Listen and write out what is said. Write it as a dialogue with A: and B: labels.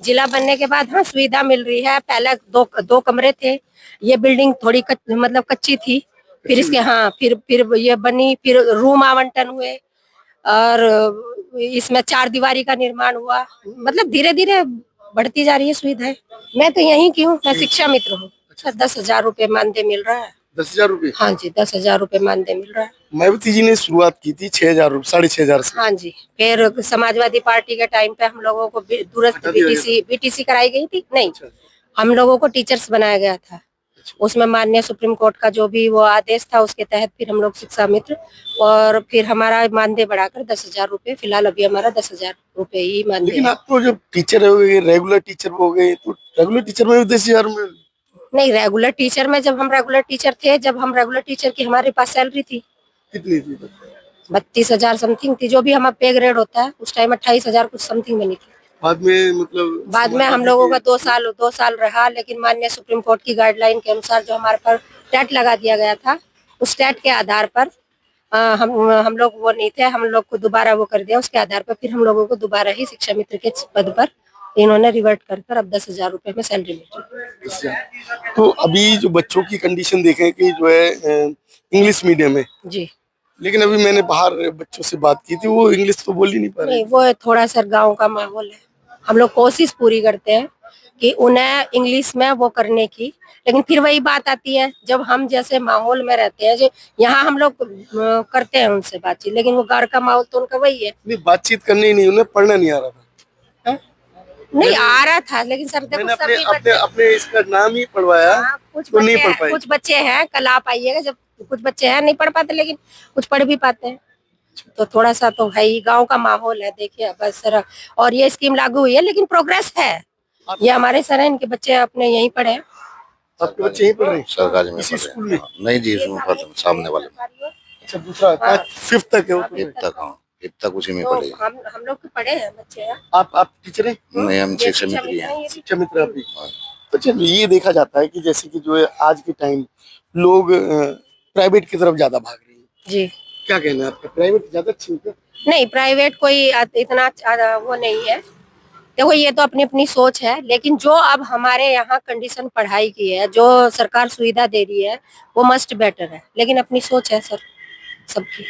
A: जिला बनने के बाद हाँ सुविधा मिल रही है। पहले दो कमरे थे, ये बिल्डिंग थोड़ी मतलब कच्ची थी, फिर इसके हाँ फिर ये बनी, फिर रूम आवंटन हुए और इसमें 4 दीवारी का निर्माण हुआ। मतलब धीरे धीरे बढ़ती जा रही है सुविधाएं। मैं तो यहीं की हूँ, मैं शिक्षा मित्र हूँ। 10,000 रुपए मानदेय मिल रहा है।
B: 10,000 रुपये?
A: हाँ जी, 10,000 रुपए मानदेय मिल रहा है।
B: मायावती जी ने शुरुआत की थी 6,000 6,500 से।
A: हाँ जी, फिर समाजवादी पार्टी के टाइम पे हम लोगों को दूरस्थ बीटीसी कराई गई थी। नहीं, हम लोगों को टीचर्स बनाया गया था। उसमें माननीय सुप्रीम कोर्ट का जो भी वो आदेश था उसके तहत फिर हम लोग शिक्षा मित्र, और फिर हमारा मानदेय बढ़ाकर 10,000 रुपए, फिलहाल अभी हमारा 10,000 रुपए ही मानदेय।
B: लेकिन आप तो जब टीचर हो गए, रेगुलर टीचर हो गए, तो रेगुलर टीचर में भी 10,000 में?
A: नहीं, रेगुलर टीचर में जब हम रेगुलर टीचर थे, जब हम रेगुलर टीचर की हमारे पास सैलरी थी।
B: कितनी थी?
A: 32,000 समथिंग थी, जो भी हमारा पे ग्रेड होता है। उस टाइम 28,000 कुछ समथिंग बनी थी।
B: बाद में मतलब
A: बाद में हम लोगों का 2 साल रहा, लेकिन माननीय सुप्रीम कोर्ट की गाइडलाइन के अनुसार जो हमारे पर टेट लगा दिया गया था, उस टेट के आधार पर हम लोग वो नहीं थे, हम लोग को दोबारा वो कर दिया। उसके आधार पर फिर हम लोगों को दोबारा ही शिक्षा मित्र के पद पर इन्होंने रिवर्ट कर अब 10,000 रुपए में सैलरी मिल रही है।
B: तो अभी जो बच्चों की कंडीशन देखें कि जो है इंग्लिश मीडियम है
A: जी,
B: लेकिन अभी मैंने बाहर बच्चों से बात की थी, वो इंग्लिश तो बोल ही नहीं पा रहे।
A: नहीं, वो थोड़ा सा गांव का माहौल है। हम लोग कोशिश पूरी करते हैं कि उन्हें इंग्लिश में वो करने की, लेकिन फिर वही बात आती है, जब हम जैसे माहौल में रहते हैं, जो यहाँ हम लोग करते हैं उनसे बातचीत, लेकिन वो घर का माहौल तो उनका वही है।
B: नहीं, बातचीत करनी ही नहीं, उन्हें पढ़ना नहीं आ रहा था।
A: नहीं आ रहा था, लेकिन सर देखो
B: मैंने
A: सभी
B: अपने अपने इसका नाम ही पढ़वाया।
A: कुछ
B: तो नहीं
A: बच्चे
B: पढ़ पाए।
A: कुछ बच्चे हैं, कल आप आइएगा, जब कुछ बच्चे हैं नहीं पढ़ पाते, लेकिन कुछ पढ़ भी पाते हैं। तो थोड़ा सा तो भाई गांव का माहौल है, देखिए बस सर। और ये स्कीम लागू हुई है, लेकिन प्रोग्रेस है। ये हमारे सर हैं, इनके बच्चे अपने यहीं पढ़े हैं।
B: आपके बच्चे यहीं पढ़ रहे हैं?
C: सरकारी में
B: इसी स्कूल में?
C: नहीं जी, इसमें सामने वाले में।
B: अच्छा, दूसरा 5th तक है वो?
C: 5th तक, हाँ 5th तक उसी में
A: तो
C: पढ़े।
A: हम लोग तो पढ़े हैं बच्चे हैं।
B: आप टीचर हैं?
C: नहीं, हम
A: ये
C: शिक्षा मित्र ही हैं।
B: शिक्षा मित्र आप भी? तो चलिए, ये देखा जाता है कि जैसे कि जो है आज के टाइम लोग प्राइवेट की तरफ ज्यादा भाग रही है।
A: जी,
B: क्या कहना है आपका, प्राइवेट ज्यादा अच्छी है?
A: नहीं प्राइवेट कोई इतना वो नहीं है। देखो ये तो अपनी अपनी सोच है, लेकिन जो अब हमारे यहाँ कंडीशन पढ़ाई की है, जो सरकार सुविधा दे रही है, वो मस्ट बेटर है, लेकिन अपनी सोच है सर सबकी।